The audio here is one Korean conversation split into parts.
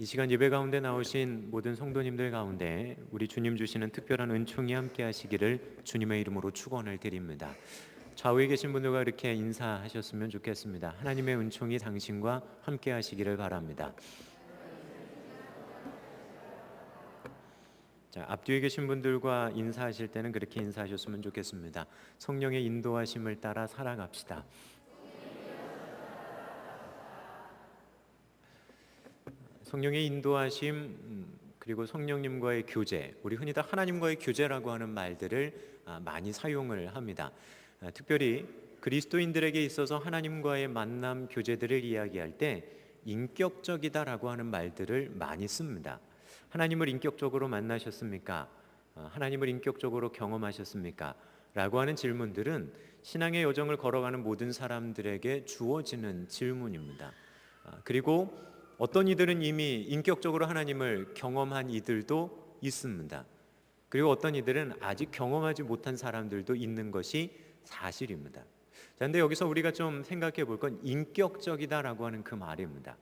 이 시간 예배 가운데 나오신 모든 성도님들 가운데 우리 주님 주시는 특별한 은총이 함께 하시기를 주님의 이름으로 축원을 드립니다. 좌우에 계신 분들과 이렇게 인사하셨으면 좋겠습니다. 하나님의 은총이 당신과 함께 하시기를 바랍니다. 자, 앞뒤에 계신 분들과 인사하실 때는 그렇게 인사하셨으면 좋겠습니다. 성령의 인도하심을 따라 살아갑시다. 성령의 인도하심 그리고 성령님과의 교제, 우리 흔히 다 하나님과의 교제라고 하는 말들을 많이 사용을 합니다. 특별히 그리스도인들에게 있어서 하나님과의 만남 교제들을 이야기할 때 인격적이다라고 하는 말들을 많이 씁니다. 하나님을 인격적으로 만나셨습니까? 하나님을 인격적으로 경험하셨습니까? 라고 하는 질문들은 신앙의 여정을 걸어가는 모든 사람들에게 주어지는 질문입니다. 그리고 어떤 이들은 이미 인격적으로 하나님을 경험한 이들도 있습니다. 그리고 어떤 이들은 아직 경험하지 못한 사람들도 있는 것이 사실입니다. 자, 근데 여기서 우리가 좀 생각해 볼 건 인격적이다라고 하는 그 말입니다.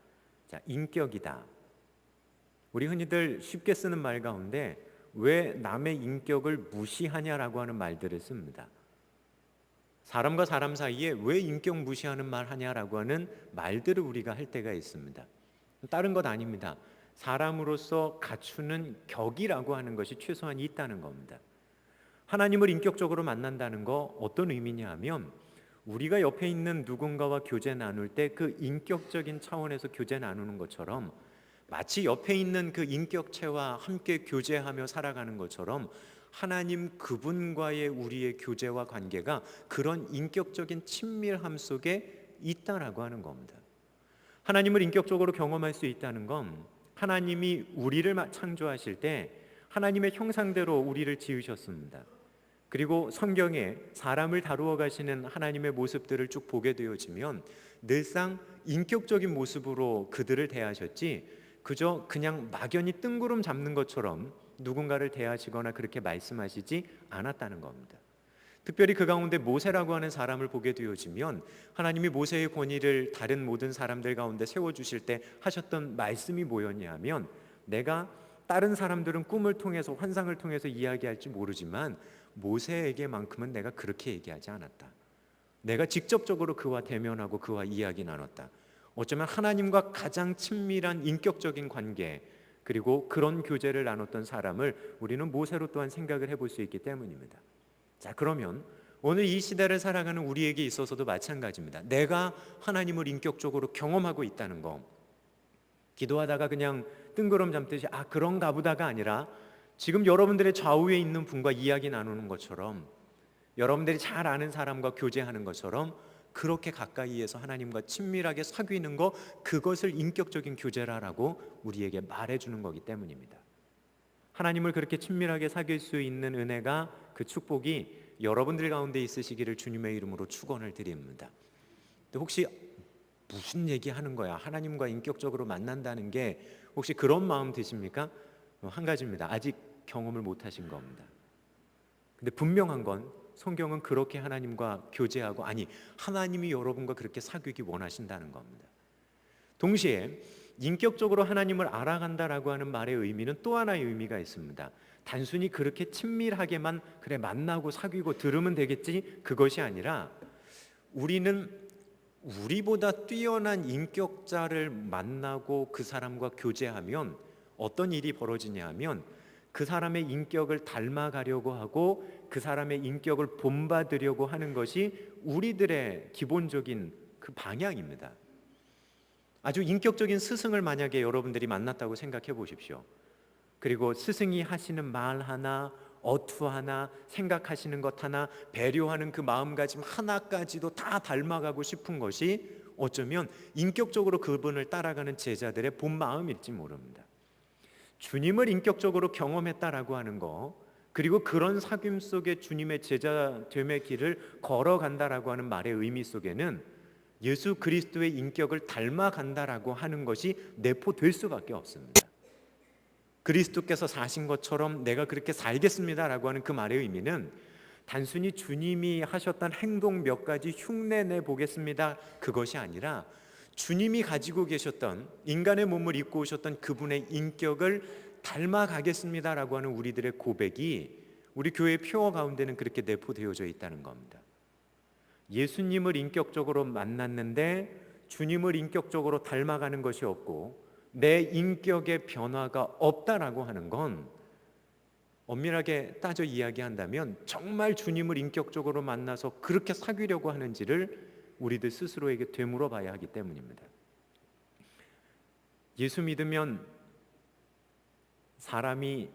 자, 인격이다. 우리 흔히들 쉽게 쓰는 말 가운데 왜 남의 인격을 무시하냐라고 하는 말들을 씁니다. 사람과 사람 사이에 왜 인격 무시하는 말 하냐라고 하는 말들을 우리가 할 때가 있습니다. 다른 것 아닙니다. 사람으로서 갖추는 격이라고 하는 것이 최소한 있다는 겁니다. 하나님을 인격적으로 만난다는 거 어떤 의미냐 하면 우리가 옆에 있는 누군가와 교제 나눌 때 그 인격적인 차원에서 교제 나누는 것처럼 마치 옆에 있는 그 인격체와 함께 교제하며 살아가는 것처럼 하나님 그분과의 우리의 교제와 관계가 그런 인격적인 친밀함 속에 있다라고 하는 겁니다. 하나님을 인격적으로 경험할 수 있다는 건 하나님이 우리를 창조하실 때 하나님의 형상대로 우리를 지으셨습니다. 그리고 성경에 사람을 다루어 가시는 하나님의 모습들을 쭉 보게 되어지면 늘상 인격적인 모습으로 그들을 대하셨지 그저 그냥 막연히 뜬구름 잡는 것처럼 누군가를 대하시거나 그렇게 말씀하시지 않았다는 겁니다. 특별히 그 가운데 모세라고 하는 사람을 보게 되어지면 하나님이 모세의 권위를 다른 모든 사람들 가운데 세워주실 때 하셨던 말씀이 뭐였냐 하면 내가 다른 사람들은 꿈을 통해서 환상을 통해서 이야기할지 모르지만 모세에게만큼은 내가 그렇게 얘기하지 않았다. 내가 직접적으로 그와 대면하고 그와 이야기 나눴다. 어쩌면 하나님과 가장 친밀한 인격적인 관계 그리고 그런 교제를 나눴던 사람을 우리는 모세로 또한 생각을 해볼 수 있기 때문입니다. 자, 그러면 오늘 이 시대를 살아가는 우리에게 있어서도 마찬가지입니다. 내가 하나님을 인격적으로 경험하고 있다는 거, 기도하다가 그냥 뜬구름 잡듯이 그런가 보다가 아니라 지금 여러분들의 좌우에 있는 분과 이야기 나누는 것처럼 여러분들이 잘 아는 사람과 교제하는 것처럼 그렇게 가까이에서 하나님과 친밀하게 사귀는 거, 그것을 인격적인 교제라라고 우리에게 말해주는 거기 때문입니다. 하나님을 그렇게 친밀하게 사귈 수 있는 은혜가, 그 축복이 여러분들 가운데 있으시기를 주님의 이름으로 축원을 드립니다. 혹시 무슨 얘기하는 거야? 하나님과 인격적으로 만난다는 게 혹시 그런 마음 드십니까? 한 가지입니다. 아직 경험을 못 하신 겁니다. 근데 분명한 건 성경은 그렇게 하나님과 교제하고, 아니 하나님이 여러분과 그렇게 사귀기 원하신다는 겁니다. 동시에 인격적으로 하나님을 알아간다라고 하는 말의 의미는 또 하나의 의미가 있습니다. 단순히 그렇게 친밀하게만 그래 만나고 사귀고 들으면 되겠지, 그것이 아니라 우리는 우리보다 뛰어난 인격자를 만나고 그 사람과 교제하면 어떤 일이 벌어지냐 하면 그 사람의 인격을 닮아가려고 하고 그 사람의 인격을 본받으려고 하는 것이 우리들의 기본적인 그 방향입니다. 아주 인격적인 스승을 만약에 여러분들이 만났다고 생각해 보십시오. 그리고 스승이 하시는 말 하나, 어투 하나, 생각하시는 것 하나, 배려하는 그 마음가짐 하나까지도 다 닮아가고 싶은 것이 어쩌면 인격적으로 그분을 따라가는 제자들의 본 마음일지 모릅니다. 주님을 인격적으로 경험했다라고 하는 거, 그리고 그런 사귐 속에 주님의 제자됨의 길을 걸어간다라고 하는 말의 의미 속에는 예수 그리스도의 인격을 닮아간다라고 하는 것이 내포될 수밖에 없습니다. 그리스도께서 사신 것처럼 내가 그렇게 살겠습니다라고 하는 그 말의 의미는 단순히 주님이 하셨던 행동 몇 가지 흉내 내 보겠습니다, 그것이 아니라 주님이 가지고 계셨던 인간의 몸을 입고 오셨던 그분의 인격을 닮아가겠습니다라고 하는 우리들의 고백이 우리 교회 표어 가운데는 그렇게 내포되어져 있다는 겁니다. 예수님을 인격적으로 만났는데 주님을 인격적으로 닮아가는 것이 없고 내 인격의 변화가 없다라고 하는 건 엄밀하게 따져 이야기한다면 정말 주님을 인격적으로 만나서 그렇게 사귀려고 하는지를 우리들 스스로에게 되물어 봐야 하기 때문입니다. 예수 믿으면 사람이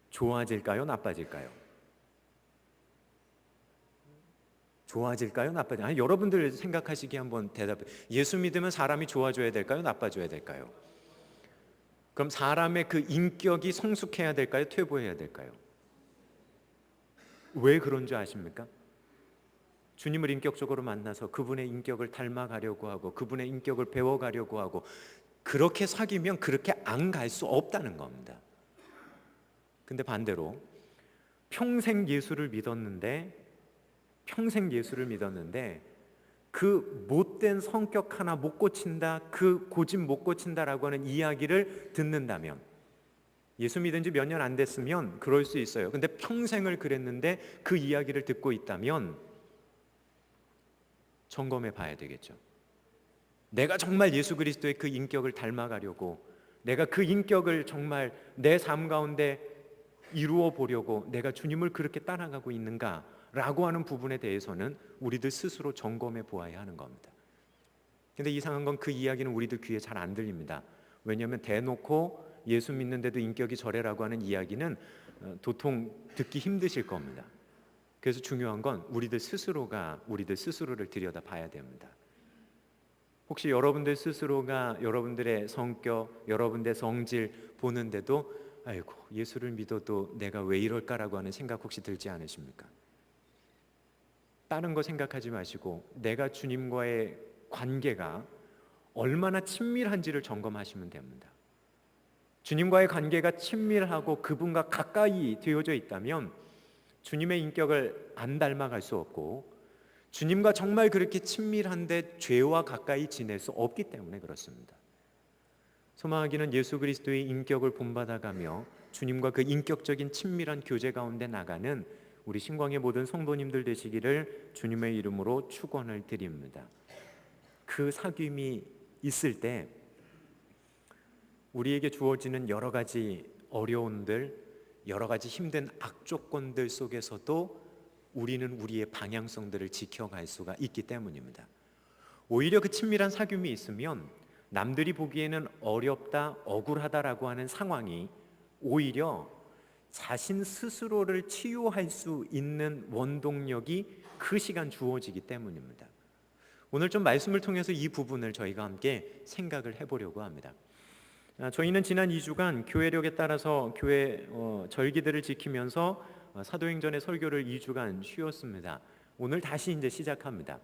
좋아질까요? 나빠질까요? 좋아질까요? 나빠질까요? 아니, 여러분들 생각하시기에 한번 대답해. 예수 믿으면 사람이 좋아져야 될까요? 나빠져야 될까요? 그럼 사람의 그 인격이 성숙해야 될까요? 퇴보해야 될까요? 왜 그런 줄 아십니까? 주님을 인격적으로 만나서 그분의 인격을 닮아가려고 하고 그분의 인격을 배워가려고 하고 그렇게 사귀면 그렇게 안 갈 수 없다는 겁니다. 근데 반대로 평생 예수를 믿었는데 그 못된 성격 하나 못 고친다, 그 고집 못 고친다라고 하는 이야기를 듣는다면, 예수 믿은 지 몇 년 안 됐으면 그럴 수 있어요. 근데 평생을 그랬는데 그 이야기를 듣고 있다면 점검해 봐야 되겠죠. 내가 정말 예수 그리스도의 그 인격을 닮아가려고, 내가 그 인격을 정말 내 삶 가운데 이루어 보려고 내가 주님을 그렇게 따라가고 있는가 라고 하는 부분에 대해서는 우리들 스스로 점검해 보아야 하는 겁니다. 근데 이상한 건 그 이야기는 우리들 귀에 잘 안 들립니다. 왜냐하면 대놓고 예수 믿는데도 인격이 저래라고 하는 이야기는 도통 듣기 힘드실 겁니다. 그래서 중요한 건 우리들 스스로가 우리들 스스로를 들여다 봐야 됩니다. 혹시 여러분들 스스로가 여러분들의 성격, 여러분들의 성질 보는데도 아이고 예수를 믿어도 내가 왜 이럴까라고 하는 생각 혹시 들지 않으십니까? 다른 거 생각하지 마시고 내가 주님과의 관계가 얼마나 친밀한지를 점검하시면 됩니다. 주님과의 관계가 친밀하고 그분과 가까이 되어져 있다면 주님의 인격을 안 닮아갈 수 없고, 주님과 정말 그렇게 친밀한데 죄와 가까이 지낼 수 없기 때문에 그렇습니다. 소망하기는 예수 그리스도의 인격을 본받아가며 주님과 그 인격적인 친밀한 교제 가운데 나가는 우리 신광의 모든 성도님들 되시기를 주님의 이름으로 축원을 드립니다. 그 사귐이 있을 때 우리에게 주어지는 여러 가지 어려움들, 여러 가지 힘든 악조건들 속에서도 우리는 우리의 방향성들을 지켜갈 수가 있기 때문입니다. 오히려 그 친밀한 사귐이 있으면 남들이 보기에는 어렵다, 억울하다라고 하는 상황이 오히려 자신 스스로를 치유할 수 있는 원동력이 그 시간 주어지기 때문입니다. 오늘 좀 말씀을 통해서 이 부분을 저희가 함께 생각을 해보려고 합니다. 저희는 지난 2주간 교회력에 따라서 교회 절기들을 지키면서 사도행전의 설교를 2주간 쉬었습니다. 오늘 다시 이제 시작합니다.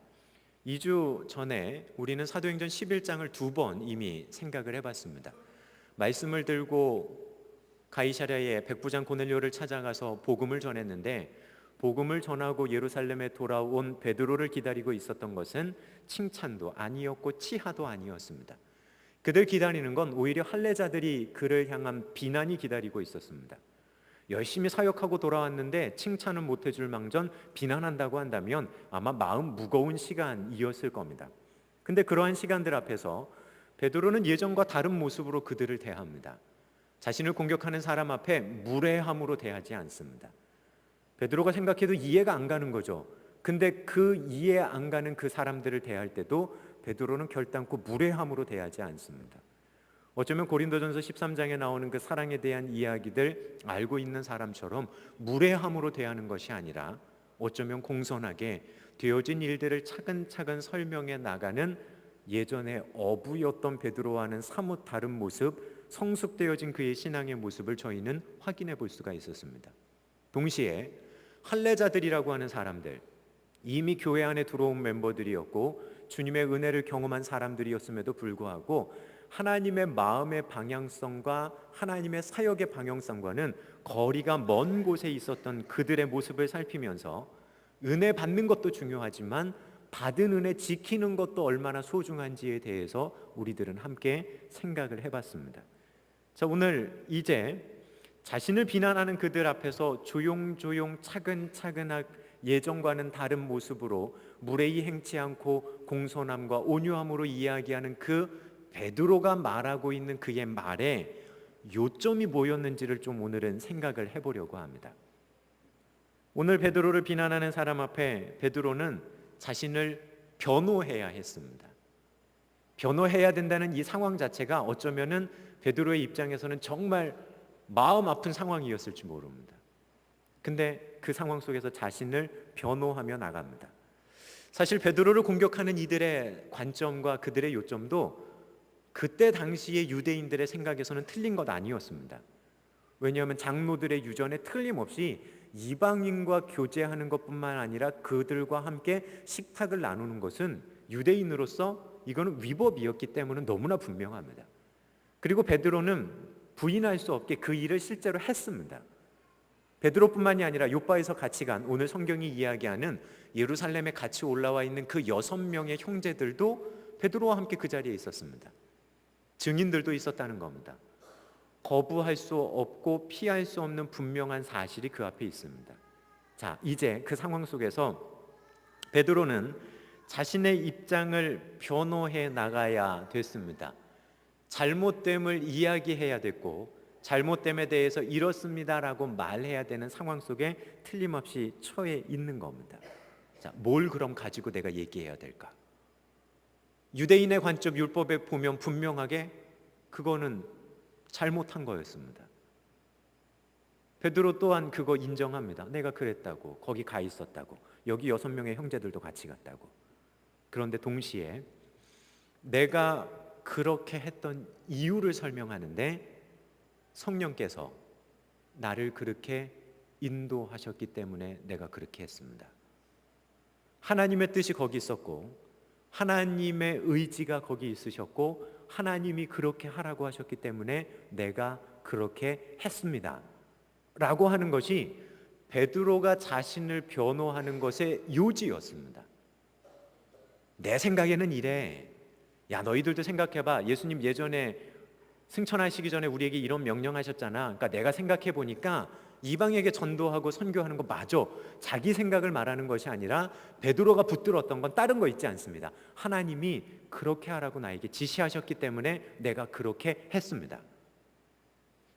2주 전에 우리는 사도행전 11장을 2번 이미 생각을 해봤습니다. 말씀을 들고 가이사랴의 백부장 고넬료를 찾아가서 복음을 전했는데, 복음을 전하고 예루살렘에 돌아온 베드로를 기다리고 있었던 것은 칭찬도 아니었고 치하도 아니었습니다. 그들 기다리는 건 오히려 할례자들이 그를 향한 비난이 기다리고 있었습니다. 열심히 사역하고 돌아왔는데 칭찬은 못해줄 망정 비난한다고 한다면 아마 마음 무거운 시간이었을 겁니다. 근데 그러한 시간들 앞에서 베드로는 예전과 다른 모습으로 그들을 대합니다. 자신을 공격하는 사람 앞에 무례함으로 대하지 않습니다. 베드로가 생각해도 이해가 안 가는 거죠. 근데 그 이해 안 가는 그 사람들을 대할 때도 베드로는 결단코 무례함으로 대하지 않습니다. 어쩌면 고린도전서 13장에 나오는 그 사랑에 대한 이야기들 알고 있는 사람처럼 무례함으로 대하는 것이 아니라 어쩌면 공손하게 되어진 일들을 차근차근 설명해 나가는 예전에 어부였던 베드로와는 사뭇 다른 모습, 성숙되어진 그의 신앙의 모습을 저희는 확인해 볼 수가 있었습니다. 동시에 할례자들이라고 하는 사람들, 이미 교회 안에 들어온 멤버들이었고 주님의 은혜를 경험한 사람들이었음에도 불구하고 하나님의 마음의 방향성과 하나님의 사역의 방향성과는 거리가 먼 곳에 있었던 그들의 모습을 살피면서 은혜 받는 것도 중요하지만 받은 은혜 지키는 것도 얼마나 소중한지에 대해서 우리들은 함께 생각을 해봤습니다. 자, 오늘 이제 자신을 비난하는 그들 앞에서 조용조용 차근차근 예전과는 다른 모습으로 무례히 행치 않고 공손함과 온유함으로 이야기하는 그 베드로가 말하고 있는 그의 말에 요점이 뭐였는지를 좀 오늘은 생각을 해보려고 합니다. 오늘 베드로를 비난하는 사람 앞에 베드로는 자신을 변호해야 했습니다. 변호해야 된다는 이 상황 자체가 어쩌면은 베드로의 입장에서는 정말 마음 아픈 상황이었을지 모릅니다. 근데 그 상황 속에서 자신을 변호하며 나갑니다. 사실 베드로를 공격하는 이들의 관점과 그들의 요점도 그때 당시의 유대인들의 생각에서는 틀린 것 아니었습니다. 왜냐하면 장로들의 유전에 틀림없이 이방인과 교제하는 것뿐만 아니라 그들과 함께 식탁을 나누는 것은 유대인으로서 이거는 위법이었기 때문에 너무나 분명합니다. 그리고 베드로는 부인할 수 없게 그 일을 실제로 했습니다. 베드로뿐만이 아니라 요바에서 같이 간 오늘 성경이 이야기하는 예루살렘에 같이 올라와 있는 그 6명의 형제들도 베드로와 함께 그 자리에 있었습니다. 증인들도 있었다는 겁니다. 거부할 수 없고 피할 수 없는 분명한 사실이 그 앞에 있습니다. 자, 이제 그 상황 속에서 베드로는 자신의 입장을 변호해 나가야 됐습니다. 잘못됨을 이야기해야 됐고 잘못됨에 대해서 이렇습니다라고 말해야 되는 상황 속에 틀림없이 처해 있는 겁니다. 자, 뭘 그럼 가지고 내가 얘기해야 될까? 유대인의 관점 율법에 보면 분명하게 그거는 잘못한 거였습니다. 베드로 또한 그거 인정합니다. 내가 그랬다고, 거기 가 있었다고, 여기 6명의 형제들도 같이 갔다고. 그런데 동시에 내가 그렇게 했던 이유를 설명하는데 성령께서 나를 그렇게 인도하셨기 때문에 내가 그렇게 했습니다. 하나님의 뜻이 거기 있었고 하나님의 의지가 거기 있으셨고 하나님이 그렇게 하라고 하셨기 때문에 내가 그렇게 했습니다 라고 하는 것이 베드로가 자신을 변호하는 것의 요지였습니다. 내 생각에는 이래. 야, 너희들도 생각해봐. 예수님 예전에 승천하시기 전에 우리에게 이런 명령하셨잖아. 그러니까 내가 생각해 보니까 이방에게 전도하고 선교하는 거 맞아. 자기 생각을 말하는 것이 아니라 베드로가 붙들었던 건 다른 거 있지 않습니다. 하나님이 그렇게 하라고 나에게 지시하셨기 때문에 내가 그렇게 했습니다.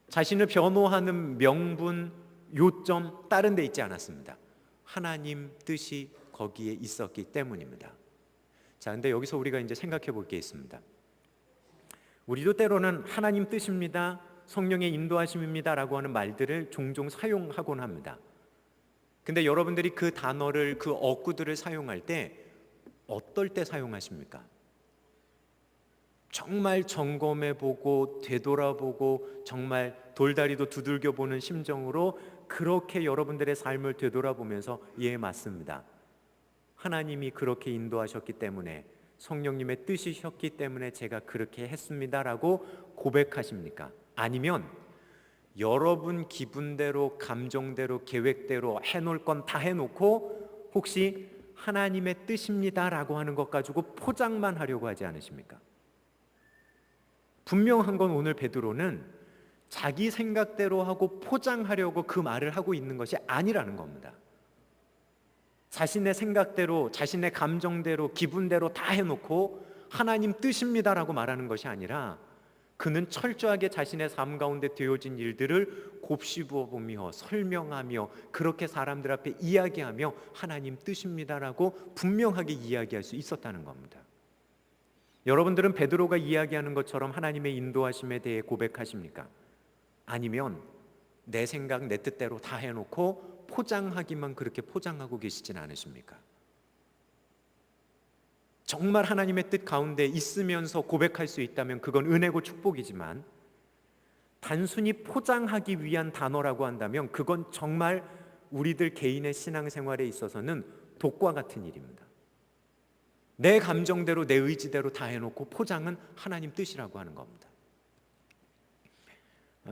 자신을 변호하는 명분, 요점 다른 데 있지 않았습니다. 하나님 뜻이 거기에 있었기 때문입니다. 자, 근데 여기서 우리가 이제 생각해 볼 게 있습니다. 우리도 때로는 하나님 뜻입니다, 성령의 인도하심입니다 라고 하는 말들을 종종 사용하곤 합니다. 근데 여러분들이 그 단어를, 그 어구들을 사용할 때 어떨 때 사용하십니까? 정말 점검해보고 되돌아보고 정말 돌다리도 두들겨보는 심정으로 그렇게 여러분들의 삶을 되돌아보면서 예, 맞습니다, 하나님이 그렇게 인도하셨기 때문에 성령님의 뜻이셨기 때문에 제가 그렇게 했습니다라고 고백하십니까? 아니면 여러분 기분대로, 감정대로, 계획대로 해놓을 건 다 해놓고 혹시 하나님의 뜻입니다라고 하는 것 가지고 포장만 하려고 하지 않으십니까? 분명한 건 오늘 베드로는 자기 생각대로 하고 포장하려고 그 말을 하고 있는 것이 아니라는 겁니다. 자신의 생각대로, 자신의 감정대로, 기분대로 다 해놓고 하나님 뜻입니다라고 말하는 것이 아니라 그는 철저하게 자신의 삶 가운데 되어진 일들을 곱씹어보며 설명하며 그렇게 사람들 앞에 이야기하며 하나님 뜻입니다라고 분명하게 이야기할 수 있었다는 겁니다. 여러분들은 베드로가 이야기하는 것처럼 하나님의 인도하심에 대해 고백하십니까? 아니면 내 생각, 내 뜻대로 다 해놓고 포장하기만 그렇게 포장하고 계시진 않으십니까? 정말 하나님의 뜻 가운데 있으면서 고백할 수 있다면 그건 은혜고 축복이지만 단순히 포장하기 위한 단어라고 한다면 그건 정말 우리들 개인의 신앙생활에 있어서는 독과 같은 일입니다. 내 감정대로, 내 의지대로 다 해놓고 포장은 하나님 뜻이라고 하는 겁니다.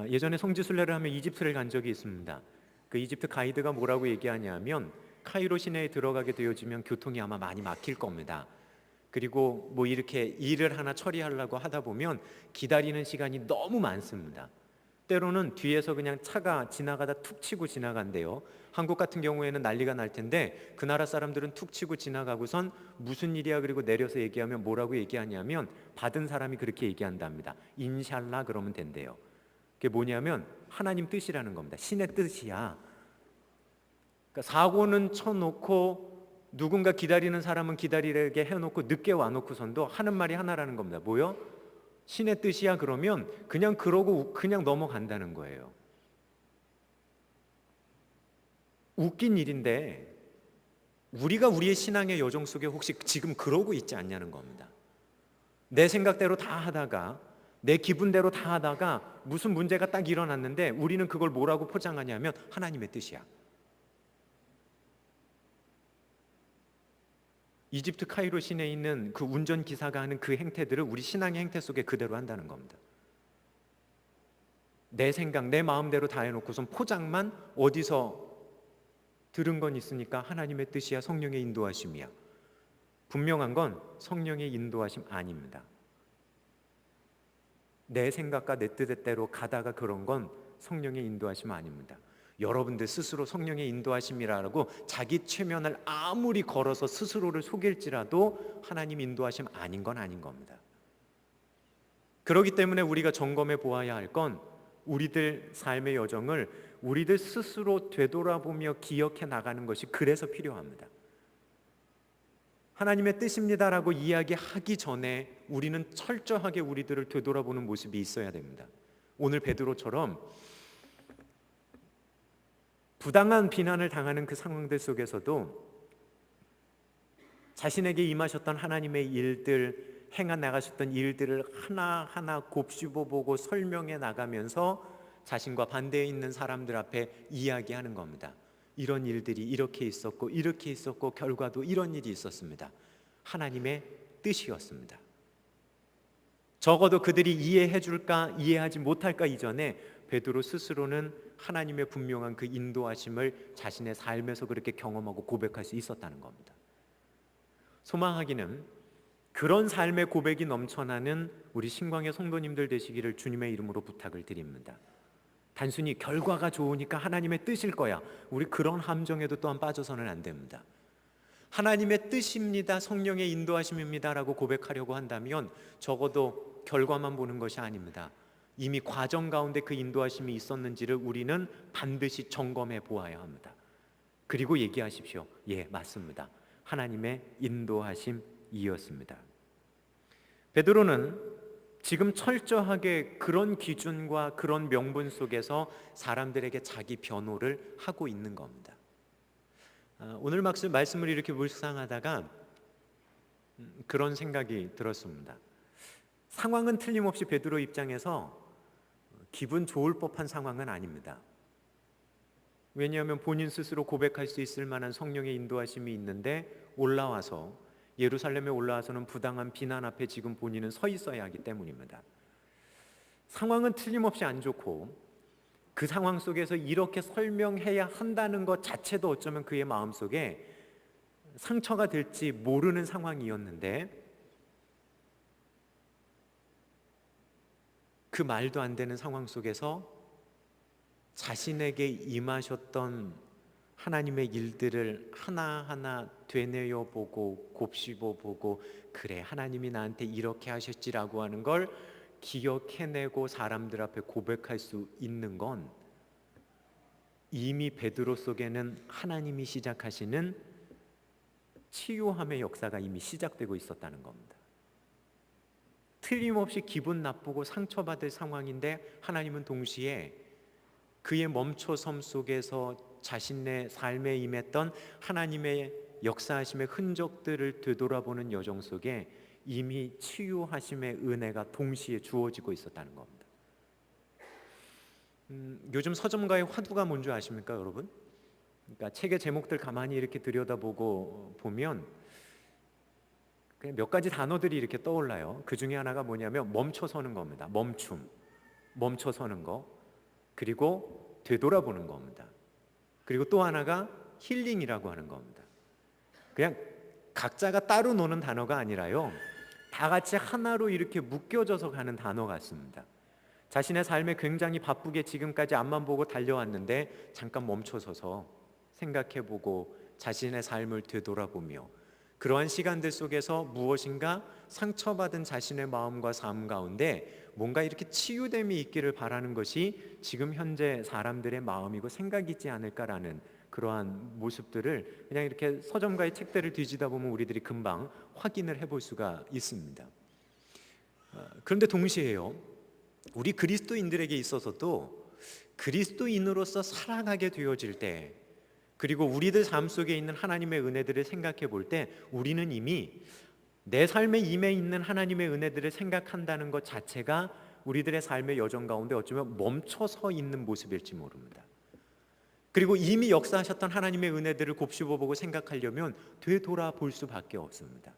예전에 성지순례를 하며 이집트를 간 적이 있습니다. 그 이집트 가이드가 뭐라고 얘기하냐면 카이로 시내에 들어가게 되어지면 교통이 아마 많이 막힐 겁니다. 그리고 뭐 이렇게 일을 하나 처리하려고 하다 보면 기다리는 시간이 너무 많습니다. 때로는 뒤에서 그냥 차가 지나가다 툭 치고 지나간대요. 한국 같은 경우에는 난리가 날 텐데 그 나라 사람들은 툭 치고 지나가고선 무슨 일이야 그리고 내려서 얘기하면 뭐라고 얘기하냐면 받은 사람이 그렇게 얘기한답니다. 인샬라 그러면 된대요. 그게 뭐냐면 하나님 뜻이라는 겁니다. 신의 뜻이야. 그러니까 사고는 쳐놓고 누군가 기다리는 사람은 기다리게 해놓고 늦게 와놓고선도 하는 말이 하나라는 겁니다. 뭐요? 신의 뜻이야 그러면 그냥 그러고 그냥 넘어간다는 거예요. 웃긴 일인데 우리가 우리의 신앙의 여정 속에 혹시 지금 그러고 있지 않냐는 겁니다. 내 생각대로 다 하다가 내 기분대로 다 하다가 무슨 문제가 딱 일어났는데 우리는 그걸 뭐라고 포장하냐면 하나님의 뜻이야. 이집트 카이로 시내에 있는 그 운전기사가 하는 그 행태들을 우리 신앙의 행태 속에 그대로 한다는 겁니다. 내 생각, 내 마음대로 다 해놓고선 포장만 어디서 들은 건 있으니까 하나님의 뜻이야, 성령의 인도하심이야. 분명한 건 성령의 인도하심 아닙니다. 내 생각과 내 뜻대로 가다가 그런 건 성령의 인도하심 아닙니다. 여러분들 스스로 성령의 인도하심이라고 자기 최면을 아무리 걸어서 스스로를 속일지라도 하나님 인도하심 아닌 건 아닌 겁니다. 그렇기 때문에 우리가 점검해 보아야 할 건 우리들 삶의 여정을 우리들 스스로 되돌아보며 기억해 나가는 것이 그래서 필요합니다. 하나님의 뜻입니다라고 이야기하기 전에 우리는 철저하게 우리들을 되돌아보는 모습이 있어야 됩니다. 오늘 베드로처럼 부당한 비난을 당하는 그 상황들 속에서도 자신에게 임하셨던 하나님의 일들, 행해 나가셨던 일들을 하나하나 곱씹어보고 설명해 나가면서 자신과 반대에 있는 사람들 앞에 이야기하는 겁니다. 이런 일들이 이렇게 있었고 결과도 이런 일이 있었습니다. 하나님의 뜻이었습니다. 적어도 그들이 이해해 줄까 이해하지 못할까 이전에 베드로 스스로는 하나님의 분명한 그 인도하심을 자신의 삶에서 그렇게 경험하고 고백할 수 있었다는 겁니다. 소망하기는 그런 삶의 고백이 넘쳐나는 우리 신광의 성도님들 되시기를 주님의 이름으로 부탁을 드립니다. 단순히 결과가 좋으니까 하나님의 뜻일 거야, 우리 그런 함정에도 또한 빠져서는 안 됩니다. 하나님의 뜻입니다, 성령의 인도하심입니다 라고 고백하려고 한다면 적어도 결과만 보는 것이 아닙니다. 이미 과정 가운데 그 인도하심이 있었는지를 우리는 반드시 점검해 보아야 합니다. 그리고 얘기하십시오. 예, 맞습니다. 하나님의 인도하심이었습니다. 베드로는 지금 철저하게 그런 기준과 그런 명분 속에서 사람들에게 자기 변호를 하고 있는 겁니다. 오늘 말씀을 이렇게 묵상하다가 그런 생각이 들었습니다. 상황은 틀림없이 베드로 입장에서 기분 좋을 법한 상황은 아닙니다. 왜냐하면 본인 스스로 고백할 수 있을 만한 성령의 인도하심이 있는데 예루살렘에 올라와서는 부당한 비난 앞에 지금 본인은 서 있어야 하기 때문입니다. 상황은 틀림없이 안 좋고 그 상황 속에서 이렇게 설명해야 한다는 것 자체도 어쩌면 그의 마음속에 상처가 될지 모르는 상황이었는데 그 말도 안 되는 상황 속에서 자신에게 임하셨던 하나님의 일들을 하나하나 되뇌어 보고 곱씹어 보고 그래 하나님이 나한테 이렇게 하셨지라고 하는 걸 기억해내고 사람들 앞에 고백할 수 있는 건 이미 베드로 속에는 하나님이 시작하시는 치유함의 역사가 이미 시작되고 있었다는 겁니다. 틀림없이 기분 나쁘고 상처받을 상황인데 하나님은 동시에 그의 멈춰섬 속에서 자신의 삶에 임했던 하나님의 역사하심의 흔적들을 되돌아보는 여정 속에 이미 치유하심의 은혜가 동시에 주어지고 있었다는 겁니다. 요즘 서점가의 화두가 뭔지 아십니까, 여러분? 그러니까 책의 제목들 가만히 이렇게 들여다보고 보면 그냥 몇 가지 단어들이 이렇게 떠올라요. 그 중에 하나가 뭐냐면 멈춰서는 겁니다. 멈춰서는 거, 그리고 되돌아보는 겁니다. 그리고 또 하나가 힐링이라고 하는 겁니다. 그냥 각자가 따로 노는 단어가 아니라요, 다 같이 하나로 이렇게 묶여져서 가는 단어 같습니다. 자신의 삶에 굉장히 바쁘게 지금까지 앞만 보고 달려왔는데 잠깐 멈춰서서 생각해보고 자신의 삶을 되돌아보며 그러한 시간들 속에서 무엇인가 상처받은 자신의 마음과 삶 가운데 뭔가 이렇게 치유됨이 있기를 바라는 것이 지금 현재 사람들의 마음이고 생각이지 않을까라는 그러한 모습들을 그냥 이렇게 서점가의 책들을 뒤지다 보면 우리들이 금방 확인을 해볼 수가 있습니다. 그런데 동시에요, 우리 그리스도인들에게 있어서도 그리스도인으로서 살아가게 되어질 때, 그리고 우리들 삶 속에 있는 하나님의 은혜들을 생각해 볼 때 우리는 이미 내 삶에 임해 있는 하나님의 은혜들을 생각한다는 것 자체가 우리들의 삶의 여정 가운데 어쩌면 멈춰서 있는 모습일지 모릅니다. 그리고 이미 역사하셨던 하나님의 은혜들을 곱씹어보고 생각하려면 되돌아볼 수밖에 없습니다.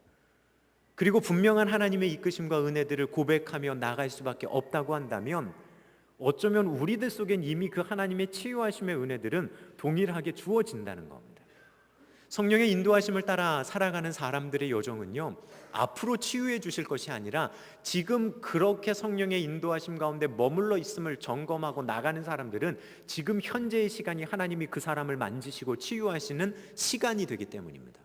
그리고 분명한 하나님의 이끄심과 은혜들을 고백하며 나갈 수밖에 없다고 한다면 어쩌면 우리들 속엔 이미 그 하나님의 치유하심의 은혜들은 동일하게 주어진다는 겁니다. 성령의 인도하심을 따라 살아가는 사람들의 여정은요, 앞으로 치유해 주실 것이 아니라 지금 그렇게 성령의 인도하심 가운데 머물러 있음을 점검하고 나가는 사람들은 지금 현재의 시간이 하나님이 그 사람을 만지시고 치유하시는 시간이 되기 때문입니다.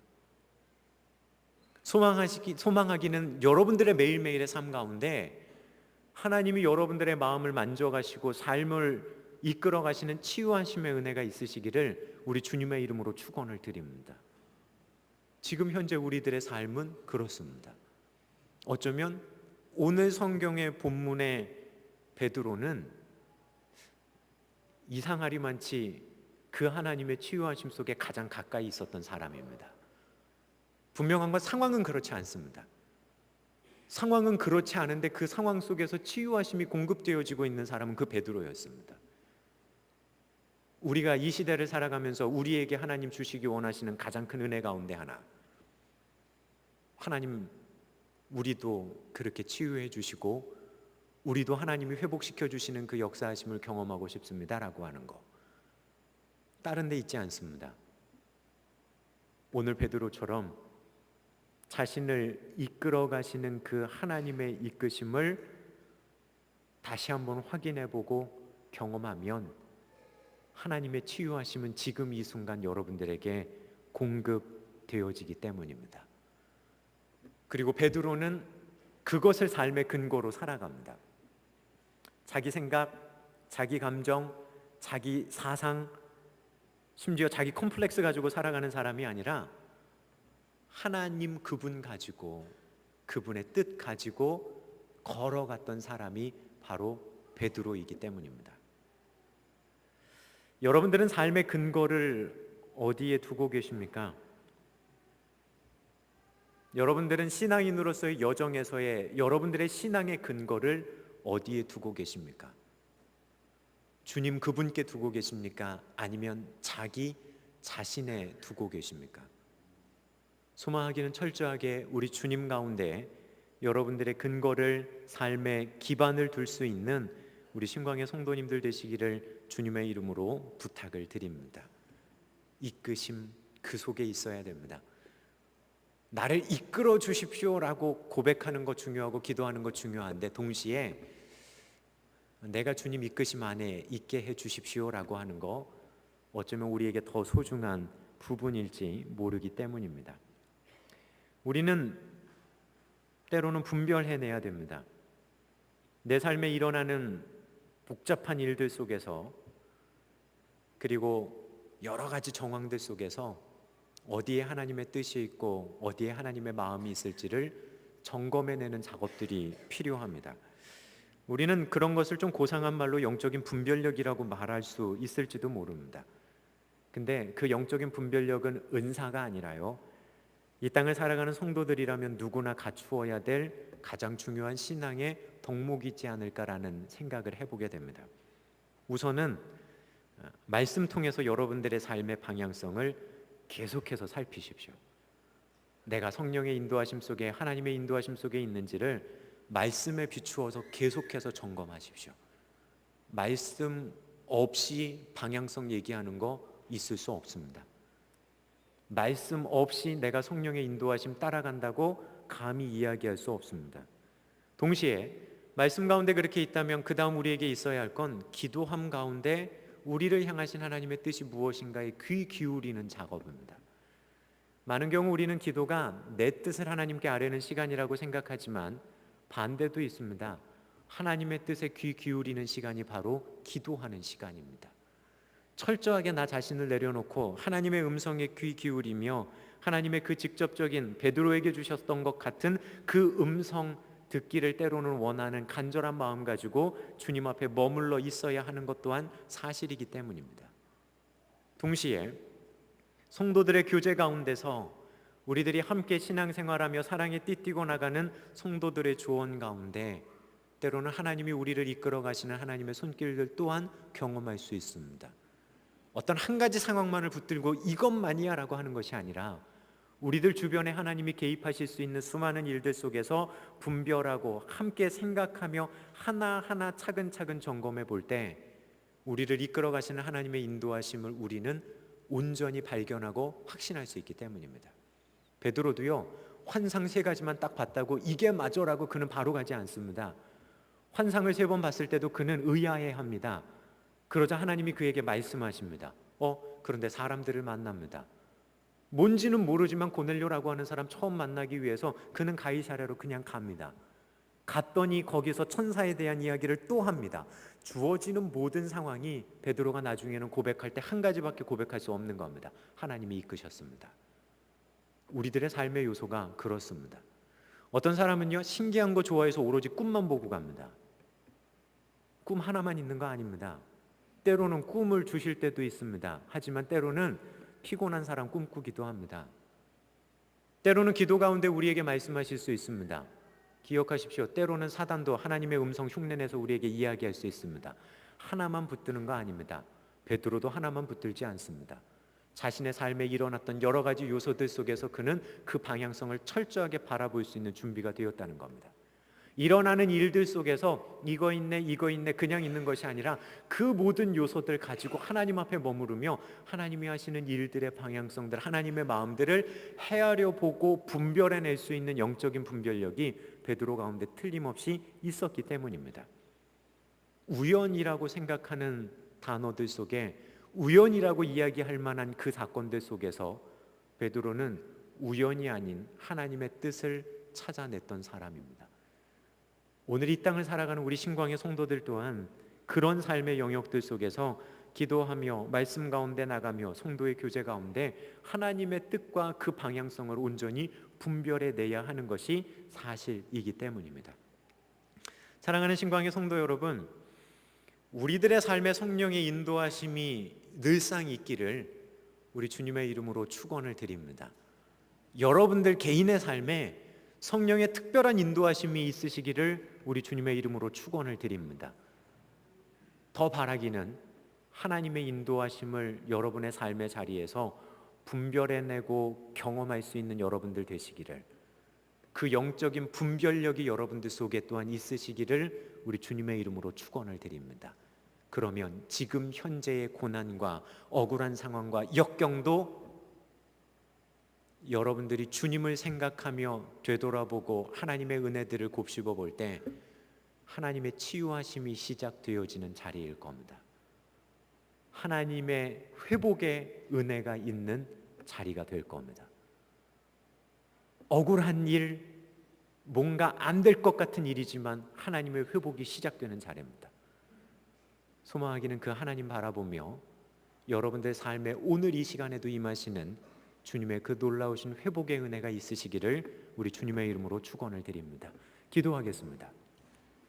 소망하기는 여러분들의 매일매일의 삶 가운데 하나님이 여러분들의 마음을 만져가시고 삶을 이끌어가시는 치유하심의 은혜가 있으시기를 우리 주님의 이름으로 축원을 드립니다. 지금 현재 우리들의 삶은 그렇습니다. 어쩌면 오늘 성경의 본문의 베드로는 이상하리만치 그 하나님의 치유하심 속에 가장 가까이 있었던 사람입니다. 분명한 건 상황은 그렇지 않습니다. 상황은 그렇지 않은데 그 상황 속에서 치유하심이 공급되어지고 있는 사람은 그 베드로였습니다. 우리가 이 시대를 살아가면서 우리에게 하나님 주시기 원하시는 가장 큰 은혜 가운데 하나, 하나님 우리도 그렇게 치유해 주시고 우리도 하나님이 회복시켜 주시는 그 역사하심을 경험하고 싶습니다라고 하는 거, 다른 데 있지 않습니다. 오늘 베드로처럼 자신을 이끌어 가시는 그 하나님의 이끄심을 다시 한번 확인해 보고 경험하면 하나님의 치유하심은 지금 이 순간 여러분들에게 공급되어지기 때문입니다. 그리고 베드로는 그것을 삶의 근거로 살아갑니다. 자기 생각, 자기 감정, 자기 사상, 심지어 자기 컴플렉스 가지고 살아가는 사람이 아니라 하나님 그분 가지고, 그분의 뜻 가지고 걸어갔던 사람이 바로 베드로이기 때문입니다. 여러분들은 삶의 근거를 어디에 두고 계십니까? 여러분들은 신앙인으로서의 여정에서의 여러분들의 신앙의 근거를 어디에 두고 계십니까? 주님 그분께 두고 계십니까? 아니면 자기 자신에 두고 계십니까? 소망하기는 철저하게 우리 주님 가운데 여러분들의 근거를, 삶의 기반을 둘 수 있는 우리 신광의 성도님들 되시기를 주님의 이름으로 부탁을 드립니다. 이끄심 그 속에 있어야 됩니다. 나를 이끌어 주십시오라고 고백하는 거 중요하고 기도하는 거 중요한데, 동시에 내가 주님 이끄심 안에 있게 해 주십시오라고 하는 거 어쩌면 우리에게 더 소중한 부분일지 모르기 때문입니다. 우리는 때로는 분별해내야 됩니다. 내 삶에 일어나는 복잡한 일들 속에서, 그리고 여러 가지 정황들 속에서 어디에 하나님의 뜻이 있고 어디에 하나님의 마음이 있을지를 점검해내는 작업들이 필요합니다. 우리는 그런 것을 좀 고상한 말로 영적인 분별력이라고 말할 수 있을지도 모릅니다. 근데 그 영적인 분별력은 은사가 아니라요, 이 땅을 살아가는 성도들이라면 누구나 갖추어야 될 가장 중요한 신앙의 덕목이지 않을까라는 생각을 해보게 됩니다. 우선은 말씀 통해서 여러분들의 삶의 방향성을 계속해서 살피십시오. 내가 성령의 인도하심 속에, 하나님의 인도하심 속에 있는지를 말씀에 비추어서 계속해서 점검하십시오. 말씀 없이 방향성 얘기하는 거 있을 수 없습니다. 말씀 없이 내가 성령의 인도하심 따라간다고 감히 이야기할 수 없습니다. 동시에 말씀 가운데 그렇게 있다면 그 다음 우리에게 있어야 할 건 기도함 가운데 우리를 향하신 하나님의 뜻이 무엇인가에 귀 기울이는 작업입니다. 많은 경우 우리는 기도가 내 뜻을 하나님께 아뢰는 시간이라고 생각하지만 반대도 있습니다. 하나님의 뜻에 귀 기울이는 시간이 바로 기도하는 시간입니다. 철저하게 나 자신을 내려놓고 하나님의 음성에 귀 기울이며 하나님의 그 직접적인 베드로에게 주셨던 것 같은 그 음성 듣기를 때로는 원하는 간절한 마음 가지고 주님 앞에 머물러 있어야 하는 것 또한 사실이기 때문입니다. 동시에 성도들의 교제 가운데서 우리들이 함께 신앙생활하며 사랑에 띠띠고 나가는 성도들의 조언 가운데 때로는 하나님이 우리를 이끌어 가시는 하나님의 손길들 또한 경험할 수 있습니다. 어떤 한 가지 상황만을 붙들고 이것만이야 라고 하는 것이 아니라 우리들 주변에 하나님이 개입하실 수 있는 수많은 일들 속에서 분별하고 함께 생각하며 하나하나 차근차근 점검해 볼 때 우리를 이끌어 가시는 하나님의 인도하심을 우리는 온전히 발견하고 확신할 수 있기 때문입니다. 베드로도요, 환상 3가지만 딱 봤다고 이게 맞아라고 그는 바로 가지 않습니다. 환상을 3번 봤을 때도 그는 의아해합니다. 그러자 하나님이 그에게 말씀하십니다. 그런데 사람들을 만납니다. 뭔지는 모르지만 고넬료라고 하는 사람 처음 만나기 위해서 그는 가이사랴로 그냥 갑니다. 갔더니 거기서 천사에 대한 이야기를 또 합니다. 주어지는 모든 상황이 베드로가 나중에는 고백할 때 한 가지밖에 고백할 수 없는 겁니다. 하나님이 이끄셨습니다. 우리들의 삶의 요소가 그렇습니다. 어떤 사람은요, 신기한 거 좋아해서 오로지 꿈만 보고 갑니다. 꿈 하나만 있는 거 아닙니다. 때로는 꿈을 주실 때도 있습니다. 하지만 때로는 피곤한 사람 꿈꾸기도 합니다. 때로는 기도 가운데 우리에게 말씀하실 수 있습니다. 기억하십시오. 때로는 사단도 하나님의 음성 흉내내서 우리에게 이야기할 수 있습니다. 하나만 붙드는 거 아닙니다. 베드로도 하나만 붙들지 않습니다. 자신의 삶에 일어났던 여러 가지 요소들 속에서 그는 그 방향성을 철저하게 바라볼 수 있는 준비가 되었다는 겁니다. 일어나는 일들 속에서 이거 있네 그냥 있는 것이 아니라 그 모든 요소들 가지고 하나님 앞에 머무르며 하나님이 하시는 일들의 방향성들, 하나님의 마음들을 헤아려 보고 분별해낼 수 있는 영적인 분별력이 베드로 가운데 틀림없이 있었기 때문입니다. 우연이라고 생각하는 단어들 속에 우연이라고 이야기할 만한 그 사건들 속에서 베드로는 우연이 아닌 하나님의 뜻을 찾아냈던 사람입니다. 오늘 이 땅을 살아가는 우리 신광의 성도들 또한 그런 삶의 영역들 속에서 기도하며 말씀 가운데 나가며 성도의 교제 가운데 하나님의 뜻과 그 방향성을 온전히 분별해내야 하는 것이 사실이기 때문입니다. 사랑하는 신광의 성도 여러분, 우리들의 삶에 성령의 인도하심이 늘상 있기를 우리 주님의 이름으로 축원을 드립니다. 여러분들 개인의 삶에 성령의 특별한 인도하심이 있으시기를 우리 주님의 이름으로 축원을 드립니다. 더 바라기는 하나님의 인도하심을 여러분의 삶의 자리에서 분별해내고 경험할 수 있는 여러분들 되시기를, 그 영적인 분별력이 여러분들 속에 또한 있으시기를 우리 주님의 이름으로 축원을 드립니다. 그러면 지금 현재의 고난과 억울한 상황과 역경도 여러분들이 주님을 생각하며 되돌아보고 하나님의 은혜들을 곱씹어 볼 때 하나님의 치유하심이 시작되어지는 자리일 겁니다. 하나님의 회복의 은혜가 있는 자리가 될 겁니다. 억울한 일, 뭔가 안 될 것 같은 일이지만 하나님의 회복이 시작되는 자리입니다. 소망하기는 그 하나님 바라보며 여러분들 삶의 오늘 이 시간에도 임하시는 주님의 그 놀라우신 회복의 은혜가 있으시기를 우리 주님의 이름으로 축원을 드립니다. 기도하겠습니다.